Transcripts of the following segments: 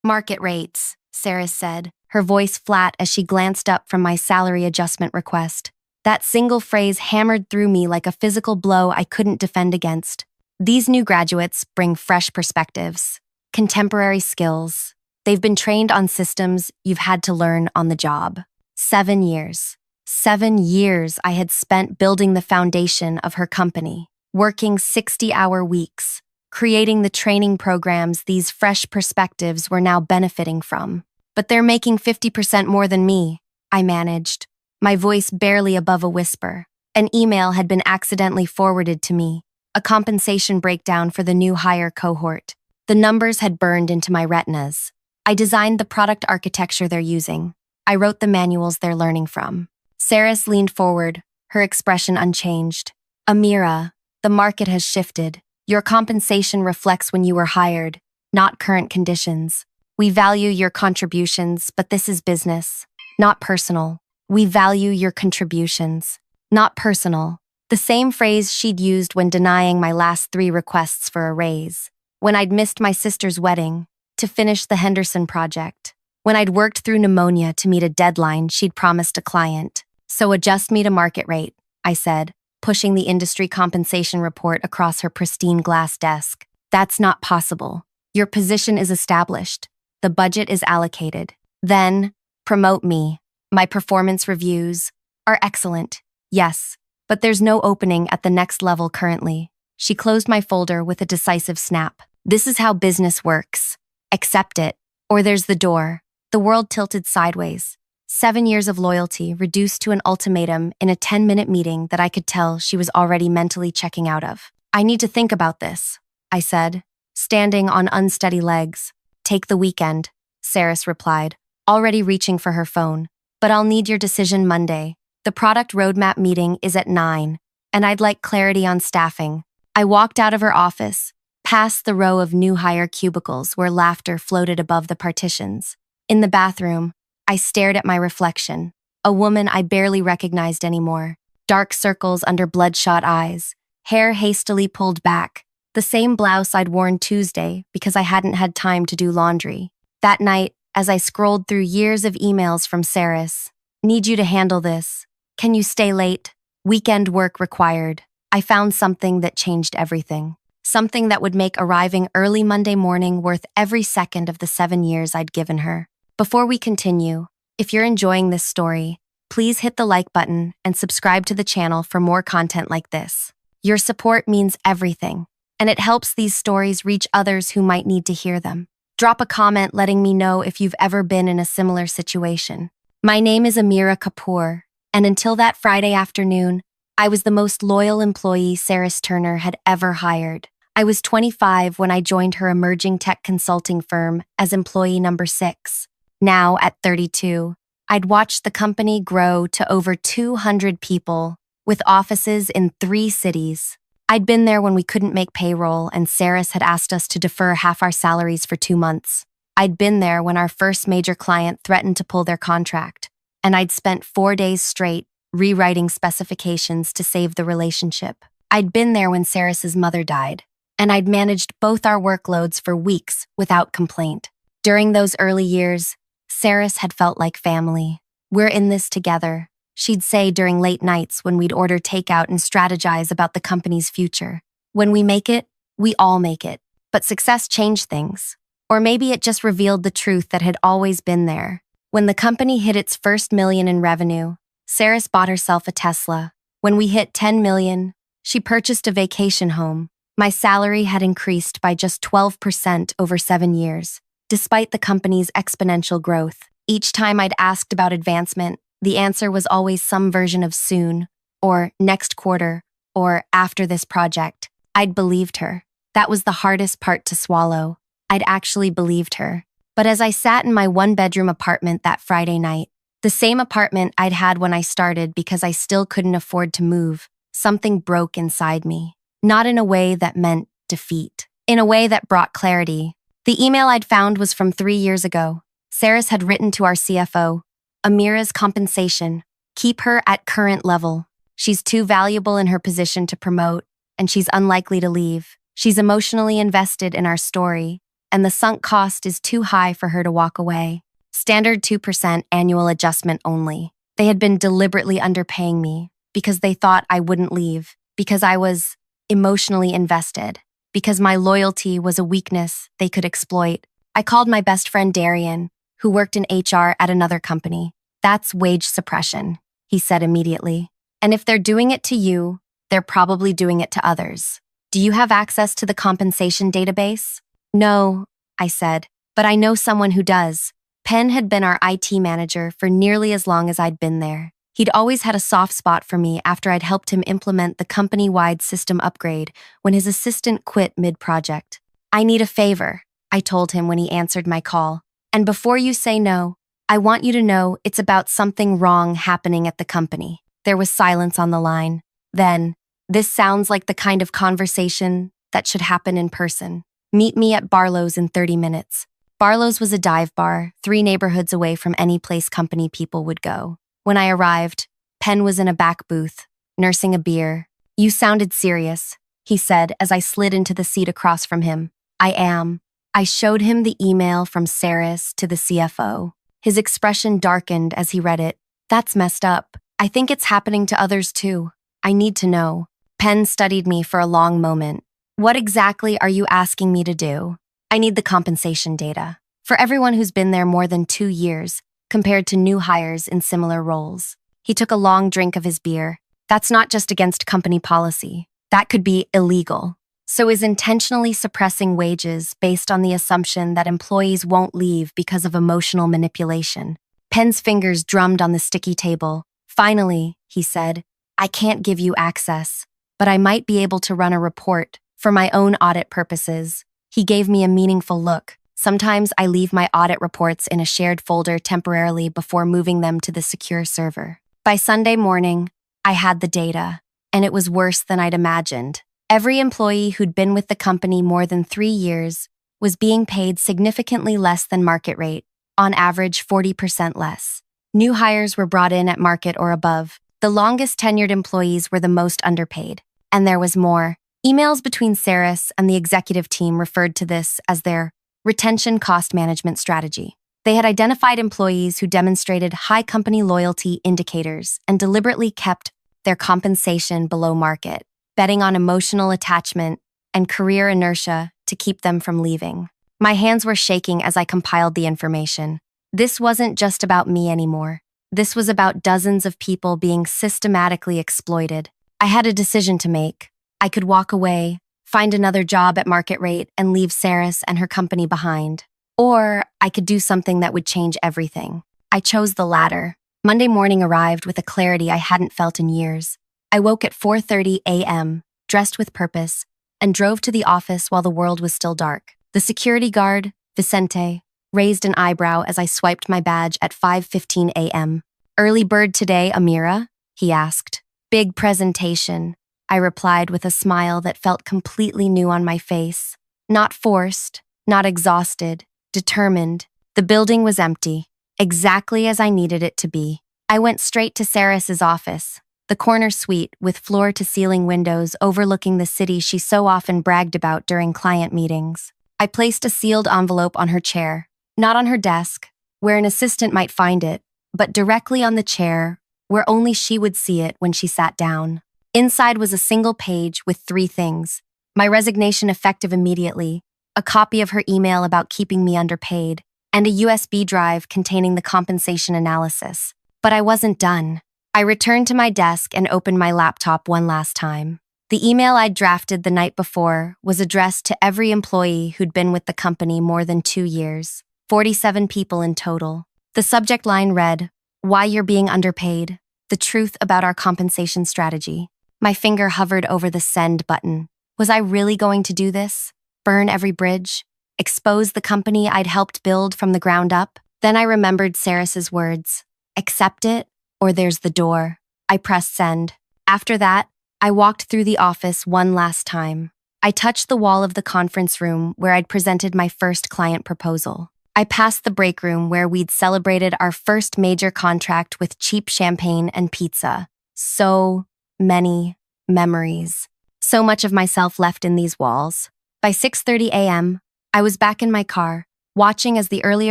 Market rates, Sarah said, her voice flat as she glanced up from my salary adjustment request. That single phrase hammered through me like a physical blow I couldn't defend against. These new graduates bring fresh perspectives, contemporary skills. They've been trained on systems you've had to learn on the job. 7 years. 7 years I had spent building the foundation of her company, working 60-hour weeks, creating the training programs these fresh perspectives were now benefiting from. But they're making 50% more than me, I managed, my voice barely above a whisper. An email had been accidentally forwarded to me, a compensation breakdown for the new hire cohort. The numbers had burned into my retinas. I designed the product architecture they're using. I wrote the manuals they're learning from. Saris leaned forward, her expression unchanged. Amira, the market has shifted. Your compensation reflects when you were hired, not current conditions. We value your contributions, but this is business, not personal. We value your contributions, not personal. The same phrase she'd used when denying my last 3 requests for a raise. When I'd missed my sister's wedding, to finish the Henderson project. When I'd worked through pneumonia to meet a deadline she'd promised a client. So adjust me to market rate, I said, pushing the industry compensation report across her pristine glass desk. That's not possible. Your position is established. The budget is allocated. Then, promote me. My performance reviews are excellent, yes, but there's no opening at the next level currently. She closed my folder with a decisive snap. This is how business works. Accept it, or there's the door. The world tilted sideways. 7 years of loyalty reduced to an ultimatum in a 10-minute meeting that I could tell she was already mentally checking out of. I need to think about this, I said, standing on unsteady legs. Take the weekend, Saris replied, already reaching for her phone. But I'll need your decision Monday. The product roadmap meeting is at 9, and I'd like clarity on staffing. I walked out of her office, past the row of new hire cubicles where laughter floated above the partitions. In the bathroom, I stared at my reflection, a woman I barely recognized anymore. Dark circles under bloodshot eyes, hair hastily pulled back, the same blouse I'd worn Tuesday because I hadn't had time to do laundry. That night, as I scrolled through years of emails from Saris, need you to handle this. Can you stay late? Weekend work required. I found something that changed everything. Something that would make arriving early Monday morning worth every second of the 7 years I'd given her. Before we continue, if you're enjoying this story, please hit the like button and subscribe to the channel for more content like this. Your support means everything, and it helps these stories reach others who might need to hear them. Drop a comment letting me know if you've ever been in a similar situation. My name is Amira Kapoor, and until that Friday afternoon, I was the most loyal employee Saris Turner had ever hired. I was 25 when I joined her emerging tech consulting firm as employee number 6. Now, at 32, I'd watched the company grow to over 200 people, with offices in 3 cities. I'd been there when we couldn't make payroll and Saris had asked us to defer half our salaries for 2 months. I'd been there when our first major client threatened to pull their contract, and I'd spent 4 days straight rewriting specifications to save the relationship. I'd been there when Saris's mother died, and I'd managed both our workloads for weeks without complaint. During those early years, Saris had felt like family. We're in this together, she'd say during late nights when we'd order takeout and strategize about the company's future. When we make it, we all make it. But success changed things. Or maybe it just revealed the truth that had always been there. When the company hit its first $1 million in revenue, Saris bought herself a Tesla. When we hit 10 million, she purchased a vacation home. My salary had increased by just 12% over 7 years. Despite the company's exponential growth, each time I'd asked about advancement, the answer was always some version of soon, or next quarter, or after this project. I'd believed her. That was the hardest part to swallow. I'd actually believed her. But as I sat in my 1-bedroom apartment that Friday night, the same apartment I'd had when I started because I still couldn't afford to move, something broke inside me. Not in a way that meant defeat. In a way that brought clarity. The email I'd found was from 3 years ago. Saris had written to our CFO, Amira's compensation. Keep her at current level. She's too valuable in her position to promote, and she's unlikely to leave. She's emotionally invested in our story, and the sunk cost is too high for her to walk away. Standard 2% annual adjustment only. They had been deliberately underpaying me because they thought I wouldn't leave, because I was emotionally invested, because my loyalty was a weakness they could exploit. I called my best friend Darian, who worked in HR at another company. That's wage suppression, he said immediately. And if they're doing it to you, they're probably doing it to others. Do you have access to the compensation database? No, I said, but I know someone who does. Penn had been our IT manager for nearly as long as I'd been there. He'd always had a soft spot for me after I'd helped him implement the company-wide system upgrade when his assistant quit mid-project. I need a favor, I told him when he answered my call. And before you say no, I want you to know it's about something wrong happening at the company. There was silence on the line. Then, this sounds like the kind of conversation that should happen in person. Meet me at Barlow's in 30 minutes. Barlow's was a dive bar, 3 neighborhoods away from any place company people would go. When I arrived, Penn was in a back booth, nursing a beer. You sounded serious, he said as I slid into the seat across from him. I am. I showed him the email from Saris to the CFO. His expression darkened as he read it. That's messed up. I think it's happening to others too. I need to know. Penn studied me for a long moment. What exactly are you asking me to do? I need the compensation data. For everyone who's been there more than 2 years, compared to new hires in similar roles. He took a long drink of his beer. That's not just against company policy. That could be illegal. So is intentionally suppressing wages based on the assumption that employees won't leave because of emotional manipulation. Penn's fingers drummed on the sticky table. Finally, he said, I can't give you access, but I might be able to run a report for my own audit purposes. He gave me a meaningful look. Sometimes I leave my audit reports in a shared folder temporarily before moving them to the secure server. By Sunday morning, I had the data, and it was worse than I'd imagined. Every employee who'd been with the company more than 3 years was being paid significantly less than market rate, on average 40% less. New hires were brought in at market or above. The longest tenured employees were the most underpaid. And there was more. Emails between Saris and the executive team referred to this as their retention cost management strategy. They had identified employees who demonstrated high company loyalty indicators and deliberately kept their compensation below market, betting on emotional attachment and career inertia to keep them from leaving. My hands were shaking as I compiled the information. This wasn't just about me anymore. This was about dozens of people being systematically exploited. I had a decision to make. I could walk away, find another job at market rate, and leave Saris and her company behind. Or I could do something that would change everything. I chose the latter. Monday morning arrived with a clarity I hadn't felt in years. I woke at 4:30 a.m., dressed with purpose, and drove to the office while the world was still dark. The security guard, Vicente, raised an eyebrow as I swiped my badge at 5:15 a.m. Early bird today, Amira? He asked. Big presentation, I replied with a smile that felt completely new on my face. Not forced, not exhausted, determined. The building was empty, exactly as I needed it to be. I went straight to Saris's office, the corner suite with floor-to-ceiling windows overlooking the city she so often bragged about during client meetings. I placed a sealed envelope on her chair, not on her desk, where an assistant might find it, but directly on the chair, where only she would see it when she sat down. Inside was a single page with 3 things: my resignation effective immediately, a copy of her email about keeping me underpaid, and a USB drive containing the compensation analysis. But I wasn't done. I returned to my desk and opened my laptop one last time. The email I'd drafted the night before was addressed to every employee who'd been with the company more than 2 years, 47 people in total. The subject line read, Why you're being underpaid, the truth about our compensation strategy. My finger hovered over the send button. Was I really going to do this? Burn every bridge? Expose the company I'd helped build from the ground up? Then I remembered Saris's words. Accept it, or there's the door. I pressed send. After that, I walked through the office one last time. I touched the wall of the conference room where I'd presented my first client proposal. I passed the break room where we'd celebrated our first major contract with cheap champagne and pizza. So many memories. So much of myself left in these walls. By 6:30 a.m., I was back in my car, watching as the early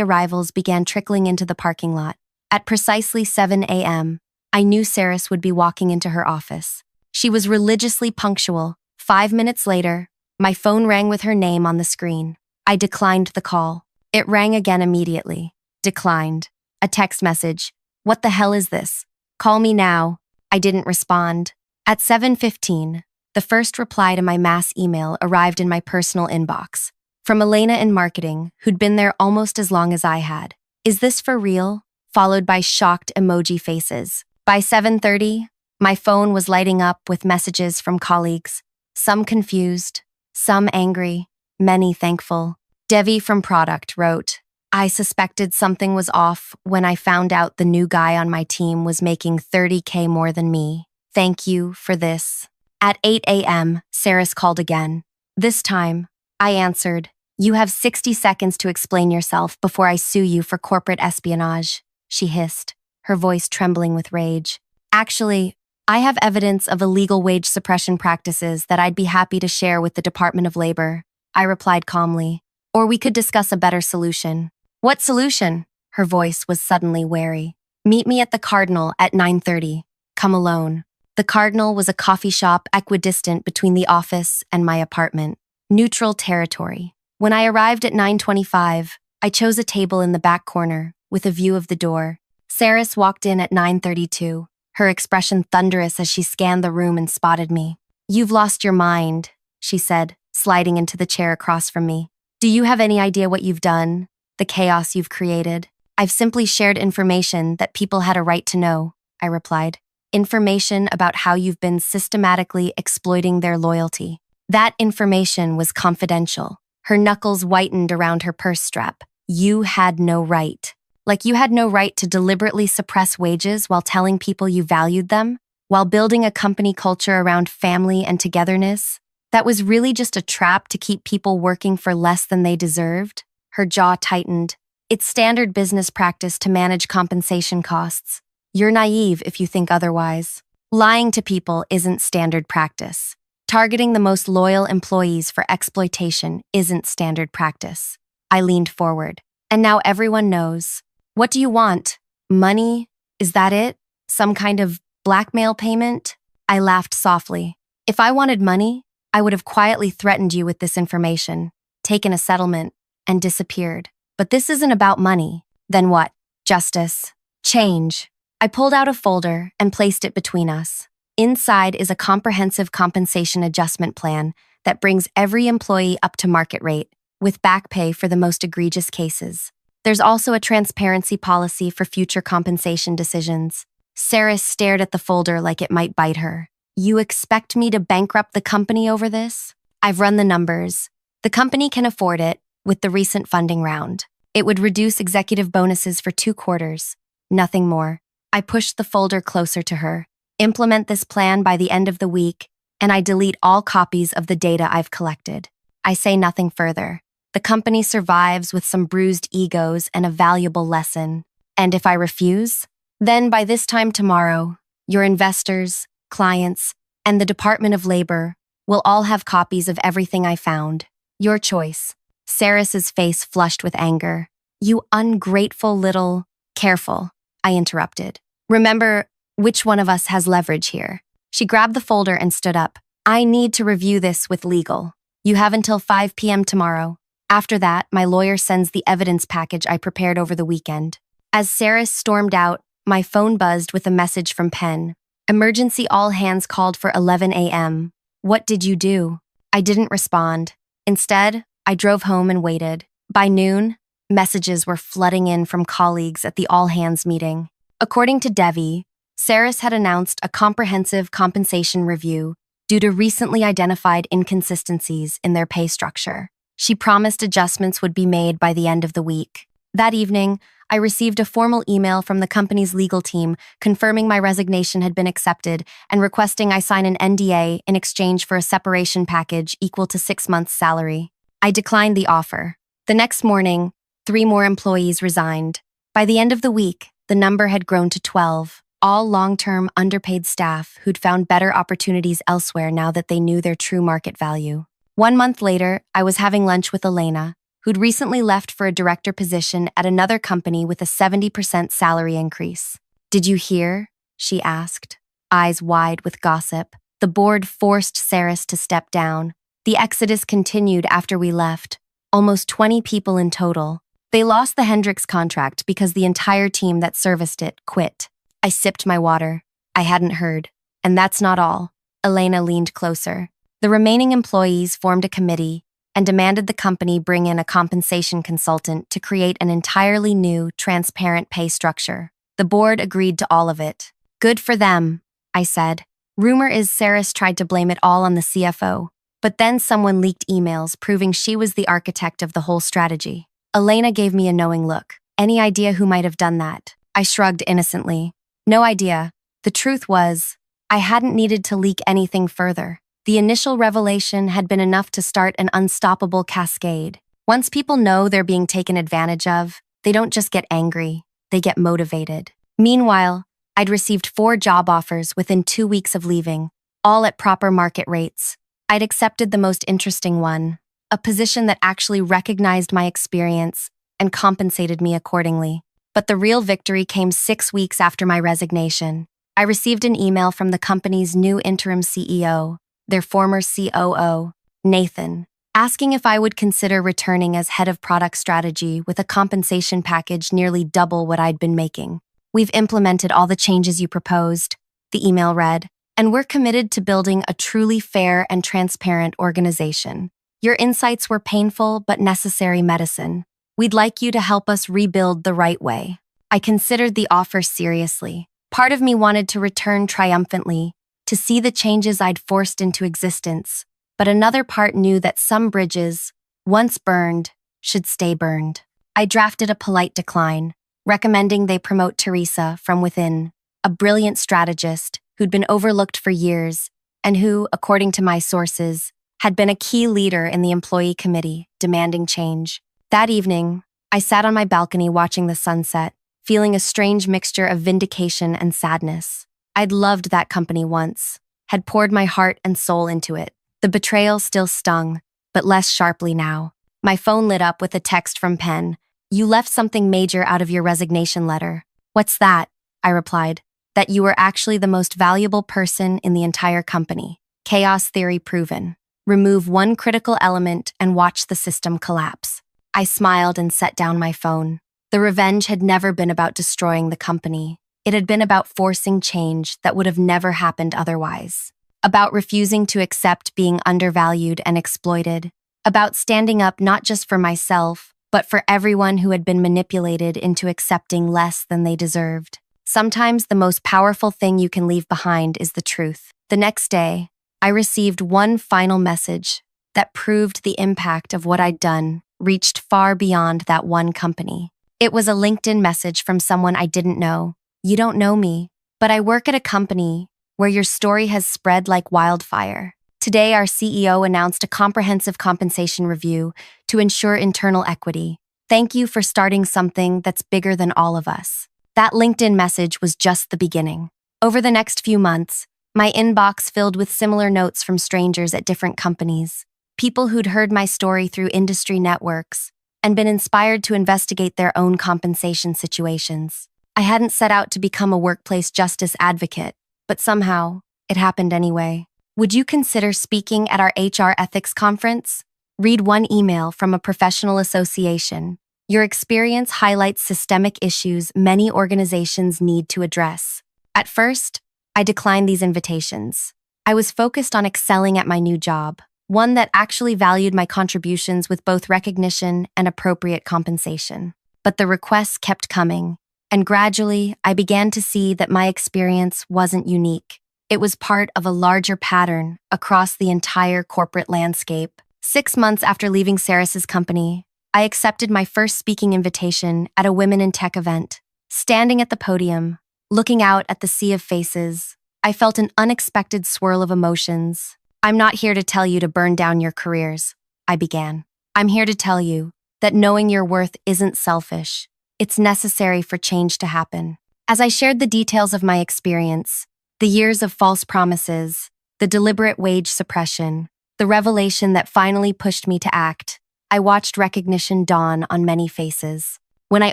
arrivals began trickling into the parking lot. At precisely 7 a.m., I knew Saris would be walking into her office. She was religiously punctual. 5 minutes later, my phone rang with her name on the screen. I declined the call. It rang again immediately. Declined. A text message. What the hell is this? Call me now. I didn't respond. At 7:15, the first reply to my mass email arrived in my personal inbox. From Elena in marketing, who'd been there almost as long as I had. Is this for real? Followed by shocked emoji faces. By 7:30, my phone was lighting up with messages from colleagues. Some confused, some angry, many thankful. Devi from Product wrote, I suspected something was off when I found out the new guy on my team was making 30K more than me. Thank you for this. At 8 a.m., Saris called again. This time, I answered, You have 60 seconds to explain yourself before I sue you for corporate espionage, she hissed, her voice trembling with rage. Actually, I have evidence of illegal wage suppression practices that I'd be happy to share with the Department of Labor, I replied calmly. Or we could discuss a better solution. What solution? Her voice was suddenly wary. Meet me at the Cardinal at 9:30. Come alone. The Cardinal was a coffee shop equidistant between the office and my apartment. Neutral territory. When I arrived at 9:25, I chose a table in the back corner, with a view of the door. Saris walked in at 9:32, her expression thunderous as she scanned the room and spotted me. You've lost your mind, she said, sliding into the chair across from me. Do you have any idea what you've done? The chaos you've created? I've simply shared information that people had a right to know, I replied. Information about how you've been systematically exploiting their loyalty. That information was confidential. Her knuckles whitened around her purse strap. You had no right. Like you had no right to deliberately suppress wages while telling people you valued them, while building a company culture around family and togetherness. That was really just a trap to keep people working for less than they deserved. Her jaw tightened. It's standard business practice to manage compensation costs. You're naive if you think otherwise. Lying to people isn't standard practice. Targeting the most loyal employees for exploitation isn't standard practice. I leaned forward. And now everyone knows. What do you want? Money? Is that it? Some kind of blackmail payment? I laughed softly. If I wanted money, I would have quietly threatened you with this information, taken a settlement, and disappeared. But this isn't about money. Then what? Justice. Change. I pulled out a folder and placed it between us. Inside is a comprehensive compensation adjustment plan that brings every employee up to market rate, with back pay for the most egregious cases. There's also a transparency policy for future compensation decisions. Saris stared at the folder like it might bite her. You expect me to bankrupt the company over this? I've run the numbers. The company can afford it with the recent funding round. It would reduce executive bonuses for 2 quarters. Nothing more. I pushed the folder closer to her. Implement this plan by the end of the week, and I delete all copies of the data I've collected. I say nothing further. The company survives with some bruised egos and a valuable lesson. And if I refuse, then by this time tomorrow, your investors, clients, and the Department of Labor will all have copies of everything I found. Your choice. Saris's face flushed with anger. You ungrateful little... Careful, I interrupted. Remember which one of us has leverage here. She grabbed the folder and stood up. I need to review this with legal. You have until 5 p.m. tomorrow. After that, my lawyer sends the evidence package I prepared over the weekend. As Saris stormed out, my phone buzzed with a message from Penn. Emergency all hands called for 11 a.m. What did you do? I didn't respond. Instead, I drove home and waited. By noon, messages were flooding in from colleagues at the all-hands meeting. According to Devi, Saris had announced a comprehensive compensation review due to recently identified inconsistencies in their pay structure. She promised adjustments would be made by the end of the week. That evening, I received a formal email from the company's legal team confirming my resignation had been accepted and requesting I sign an NDA in exchange for a separation package equal to 6 months' salary. I declined the offer. The next morning, 3 more employees resigned. By the end of the week, the number had grown to 12, all long-term underpaid staff who'd found better opportunities elsewhere now that they knew their true market value. 1 month later, I was having lunch with Elena, who'd recently left for a director position at another company with a 70% salary increase. "Did you hear?" she asked, eyes wide with gossip. The board forced Saris to step down. The exodus continued after we left, almost 20 people in total. They lost the Hendricks contract because the entire team that serviced it quit. I sipped my water. I hadn't heard. And that's not all. Elena leaned closer. The remaining employees formed a committee and demanded the company bring in a compensation consultant to create an entirely new, transparent pay structure. The board agreed to all of it. "Good for them," I said. Rumor is Saris tried to blame it all on the CFO, but then someone leaked emails proving she was the architect of the whole strategy. Elena gave me a knowing look. "Any idea who might have done that?" I shrugged innocently. "No idea. The truth was, I hadn't needed to leak anything further. The initial revelation had been enough to start an unstoppable cascade. Once people know they're being taken advantage of, they don't just get angry, they get motivated." Meanwhile, I'd received 4 job offers within 2 weeks of leaving, all at proper market rates. I'd accepted the most interesting one, a position that actually recognized my experience and compensated me accordingly. But the real victory came 6 weeks after my resignation. I received an email from the company's new interim CEO, their former COO, Nathan, asking if I would consider returning as head of product strategy with a compensation package nearly double what I'd been making. "We've implemented all the changes you proposed," the email read, "and we're committed to building a truly fair and transparent organization. Your insights were painful but necessary medicine. We'd like you to help us rebuild the right way." I considered the offer seriously. Part of me wanted to return triumphantly, to see the changes I'd forced into existence, but another part knew that some bridges, once burned, should stay burned. I drafted a polite decline, recommending they promote Teresa from within, a brilliant strategist who'd been overlooked for years and who, according to my sources, had been a key leader in the employee committee demanding change. That evening, I sat on my balcony watching the sunset, feeling a strange mixture of vindication and sadness. I'd loved that company once, had poured my heart and soul into it. The betrayal still stung, but less sharply now. My phone lit up with a text from Penn. "You left something major out of your resignation letter." "What's that?" I replied. "That you were actually the most valuable person in the entire company. Chaos theory proven. Remove one critical element and watch the system collapse." I smiled and set down my phone. The revenge had never been about destroying the company. It had been about forcing change that would have never happened otherwise. About refusing to accept being undervalued and exploited. About standing up not just for myself, but for everyone who had been manipulated into accepting less than they deserved. Sometimes the most powerful thing you can leave behind is the truth. The next day, I received one final message that proved the impact of what I'd done reached far beyond that one company. It was a LinkedIn message from someone I didn't know. "You don't know me, but I work at a company where your story has spread like wildfire. Today, our CEO announced a comprehensive compensation review to ensure internal equity. Thank you for starting something that's bigger than all of us." That LinkedIn message was just the beginning. Over the next few months, my inbox filled with similar notes from strangers at different companies, people who'd heard my story through industry networks and been inspired to investigate their own compensation situations. I hadn't set out to become a workplace justice advocate, but somehow, it happened anyway. "Would you consider speaking at our HR ethics conference?" Read one email from a professional association. "Your experience highlights systemic issues many organizations need to address." At first, I declined these invitations. I was focused on excelling at my new job, one that actually valued my contributions with both recognition and appropriate compensation. But the requests kept coming, and gradually I began to see that my experience wasn't unique. It was part of a larger pattern across the entire corporate landscape. 6 months after leaving Saris's company, I accepted my first speaking invitation at a Women in Tech event. Standing at the podium, looking out at the sea of faces, I felt an unexpected swirl of emotions. "I'm not here to tell you to burn down your careers," I began. "I'm here to tell you that knowing your worth isn't selfish. It's necessary for change to happen." As I shared the details of my experience, the years of false promises, the deliberate wage suppression, the revelation that finally pushed me to act, I watched recognition dawn on many faces. When I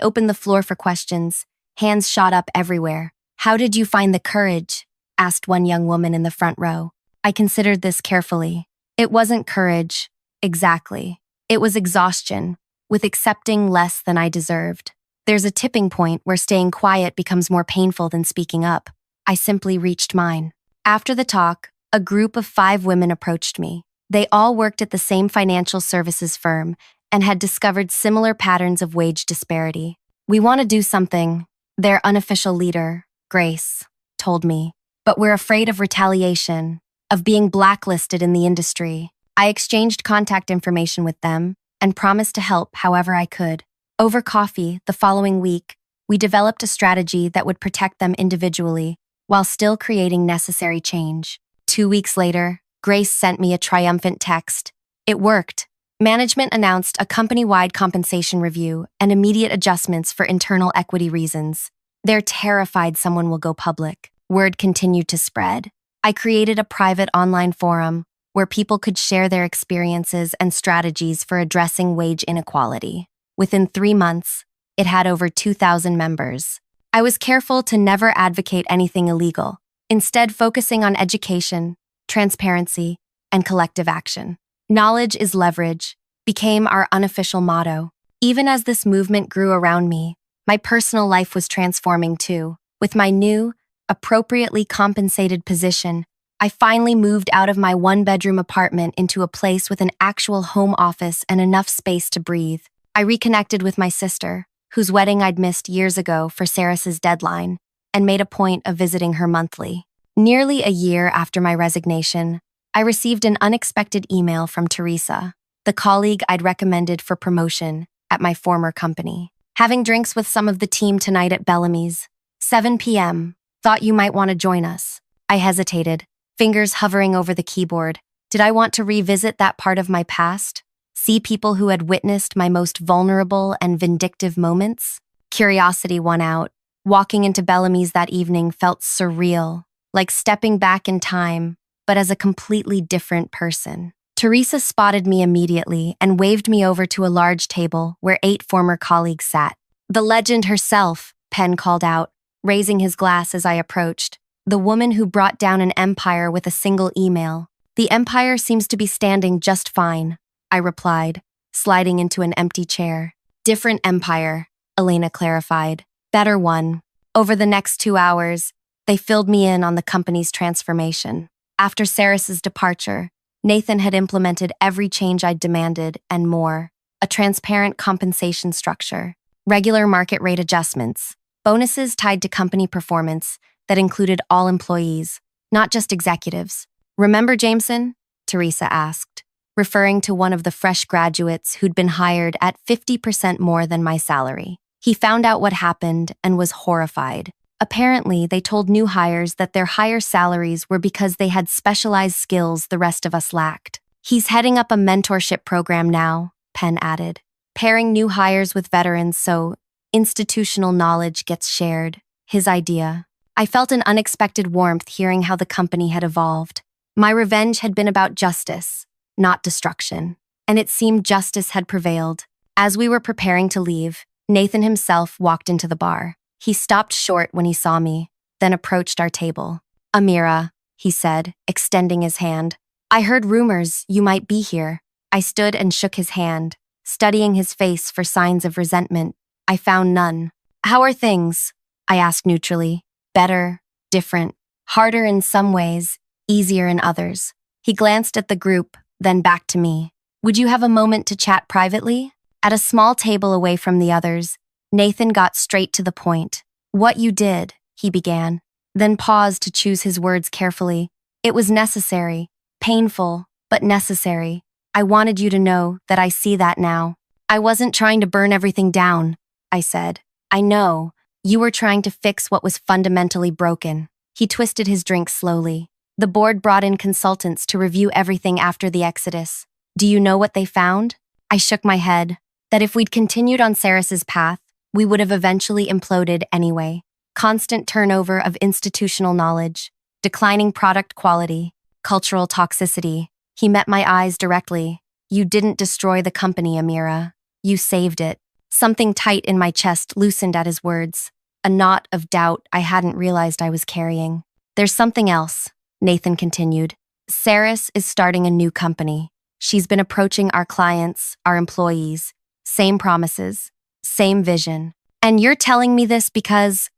opened the floor for questions, hands shot up everywhere. "How did you find the courage?" asked one young woman in the front row. I considered this carefully. It wasn't courage, exactly. It was exhaustion, with accepting less than I deserved. There's a tipping point where staying quiet becomes more painful than speaking up. I simply reached mine. After the talk, a group of 5 women approached me. They all worked at the same financial services firm and had discovered similar patterns of wage disparity. "We want to do something," their unofficial leader, Grace, told me. "But we're afraid of retaliation, of being blacklisted in the industry." I exchanged contact information with them and promised to help however I could. Over coffee, the following week, we developed a strategy that would protect them individually while still creating necessary change. 2 weeks later, Grace sent me a triumphant text. It worked. Management announced a company-wide compensation review and immediate adjustments for internal equity reasons. They're terrified someone will go public. Word continued to spread. I created a private online forum where people could share their experiences and strategies for addressing wage inequality. Within 3 months, it had over 2,000 members. I was careful to never advocate anything illegal, instead focusing on education, transparency, and collective action. "Knowledge is leverage" became our unofficial motto. Even as this movement grew around me, my personal life was transforming too. With my new, appropriately compensated position, I finally moved out of my one-bedroom apartment into a place with an actual home office and enough space to breathe. I reconnected with my sister, whose wedding I'd missed years ago for Sarah's deadline, and made a point of visiting her monthly. Nearly a year after my resignation, I received an unexpected email from Teresa, the colleague I'd recommended for promotion at my former company. "Having drinks with some of the team tonight at Bellamy's, 7 p.m. Thought you might want to join us." I hesitated, fingers hovering over the keyboard. Did I want to revisit that part of my past? See people who had witnessed my most vulnerable and vindictive moments? Curiosity won out. Walking into Bellamy's that evening felt surreal, like stepping back in time, but as a completely different person. Teresa spotted me immediately and waved me over to a large table where 8 former colleagues sat. "The legend herself," Penn called out, raising his glass as I approached. "The woman who brought down an empire with a single email. The empire seems to be standing just fine," I replied, sliding into an empty chair. "Different empire," Elena clarified. "Better one." Over the next 2 hours, they filled me in on the company's transformation. After Sarah's departure, Nathan had implemented every change I'd demanded and more. A transparent compensation structure, regular market rate adjustments, bonuses tied to company performance that included all employees, not just executives. "Remember Jameson?" Teresa asked, referring to one of the fresh graduates who'd been hired at 50% more than my salary. He found out what happened and was horrified. Apparently, they told new hires that their higher salaries were because they had specialized skills the rest of us lacked. "He's heading up a mentorship program now," Penn added, "pairing new hires with veterans so institutional knowledge gets shared." His idea. I felt an unexpected warmth hearing how the company had evolved. My revenge had been about justice, not destruction, and it seemed justice had prevailed. As we were preparing to leave, Nathan himself walked into the bar. He stopped short when he saw me, then approached our table. "Amira," he said, extending his hand. "I heard rumors you might be here." I stood and shook his hand, studying his face for signs of resentment. I found none. "How are things?" I asked neutrally. "Better, different, harder in some ways, easier in others." He glanced at the group, then back to me. "Would you have a moment to chat privately?" At a small table away from the others, Nathan got straight to the point. "What you did," he began, then paused to choose his words carefully. "It was necessary, painful, but necessary. I wanted you to know that I see that now. I wasn't trying to burn everything down," I said. "I know. You were trying to fix what was fundamentally broken." He twisted his drink slowly. "The board brought in consultants to review everything after the exodus. Do you know what they found?" I shook my head. That if we'd continued on Sarah's path, we would have eventually imploded anyway. Constant turnover of institutional knowledge, declining product quality, cultural toxicity. He met my eyes directly. You didn't destroy the company, Amira. You saved it. Something tight in my chest loosened at his words, a knot of doubt I hadn't realized I was carrying. There's something else, Nathan continued. Saris is starting a new company. She's been approaching our clients, our employees. Same promises, same vision. And you're telling me this because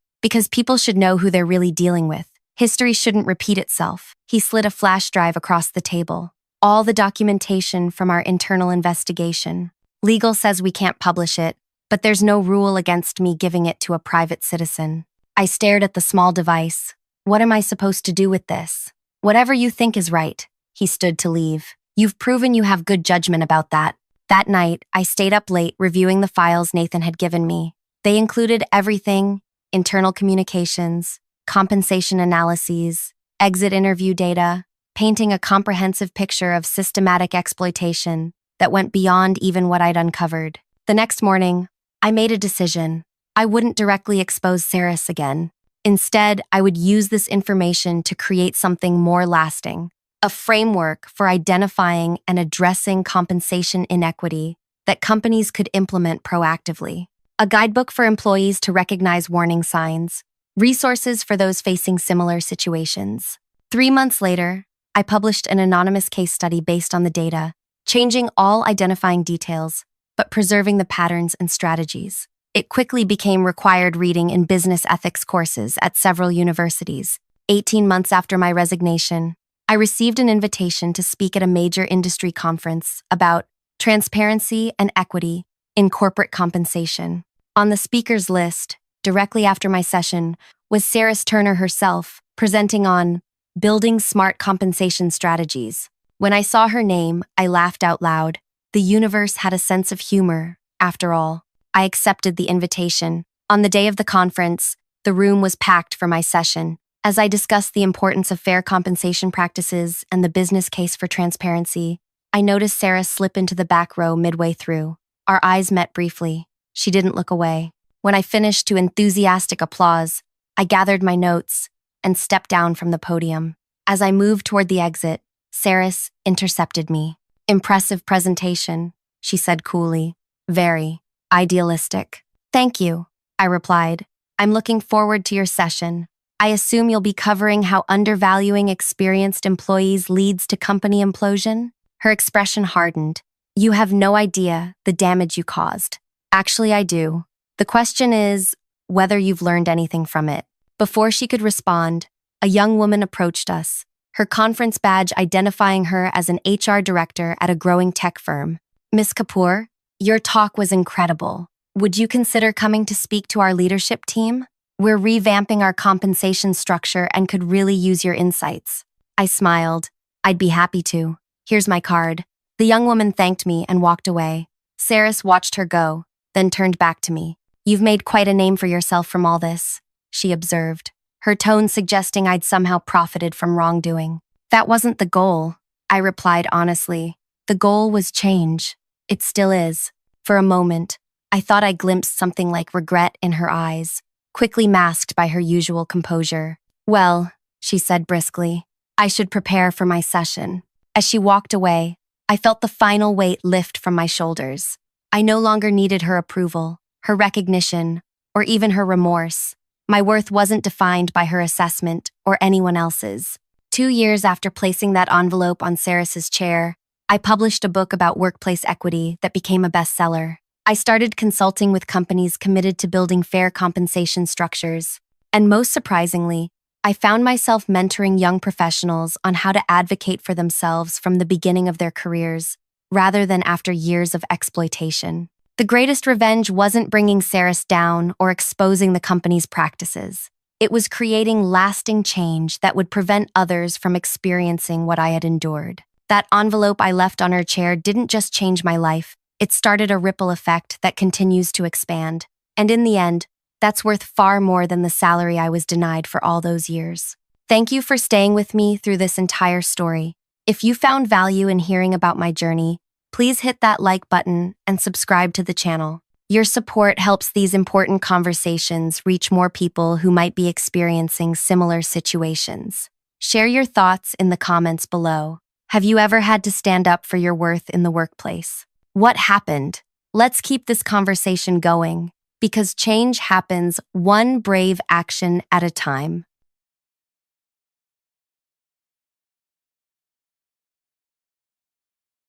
people should know who they're really dealing with. History shouldn't repeat itself. He slid a flash drive across the table. All the documentation from our internal investigation. Legal says we can't publish it, but there's no rule against me giving it to a private citizen. I stared at the small device. What am I supposed to do with this? Whatever you think is right. He stood to leave. You've proven you have good judgment about that. That night, I stayed up late reviewing the files Nathan had given me. They included everything: internal communications, compensation analyses, exit interview data, painting a comprehensive picture of systematic exploitation that went beyond even what I'd uncovered. The next morning, I made a decision. I wouldn't directly expose Saris again. Instead, I would use this information to create something more lasting, a framework for identifying and addressing compensation inequity that companies could implement proactively, a guidebook for employees to recognize warning signs, resources for those facing similar situations. 3 months later, I published an anonymous case study based on the data, changing all identifying details, but preserving the patterns and strategies. It quickly became required reading in business ethics courses at several universities. 18 months after my resignation, I received an invitation to speak at a major industry conference about transparency and equity in corporate compensation. On the speakers list, directly after my session, was Saris Turner herself, presenting on building smart compensation strategies. When I saw her name, I laughed out loud. The universe had a sense of humor, after all. I accepted the invitation. On the day of the conference, the room was packed for my session. As I discussed the importance of fair compensation practices and the business case for transparency, I noticed Sarah slip into the back row midway through. Our eyes met briefly. She didn't look away. When I finished to enthusiastic applause, I gathered my notes and stepped down from the podium. As I moved toward the exit, Saris intercepted me. Impressive presentation, she said coolly. Very idealistic. Thank you, I replied. I'm looking forward to your session. I assume you'll be covering how undervaluing experienced employees leads to company implosion? Her expression hardened. You have no idea the damage you caused. Actually, I do. The question is whether you've learned anything from it. Before she could respond, a young woman approached us, her conference badge identifying her as an HR director at a growing tech firm. Ms. Kapoor, your talk was incredible. Would you consider coming to speak to our leadership team? We're revamping our compensation structure and could really use your insights. I smiled. I'd be happy to. Here's my card. The young woman thanked me and walked away. Saris watched her go, then turned back to me. You've made quite a name for yourself from all this, she observed, her tone suggesting I'd somehow profited from wrongdoing. That wasn't the goal, I replied honestly. The goal was change. It still is. For a moment, I thought I glimpsed something like regret in her eyes, quickly masked by her usual composure. Well, she said briskly, I should prepare for my session. As she walked away, I felt the final weight lift from my shoulders. I no longer needed her approval, her recognition, or even her remorse. My worth wasn't defined by her assessment or anyone else's. 2 years after placing that envelope on Saris's chair, I published a book about workplace equity that became a bestseller. I started consulting with companies committed to building fair compensation structures. And most surprisingly, I found myself mentoring young professionals on how to advocate for themselves from the beginning of their careers, rather than after years of exploitation. The greatest revenge wasn't bringing Saris down or exposing the company's practices. It was creating lasting change that would prevent others from experiencing what I had endured. That envelope I left on her chair didn't just change my life, it started a ripple effect that continues to expand. And in the end, that's worth far more than the salary I was denied for all those years. Thank you for staying with me through this entire story. If you found value in hearing about my journey, please hit that like button and subscribe to the channel. Your support helps these important conversations reach more people who might be experiencing similar situations. Share your thoughts in the comments below. Have you ever had to stand up for your worth in the workplace? What happened? Let's keep this conversation going, because change happens one brave action at a time.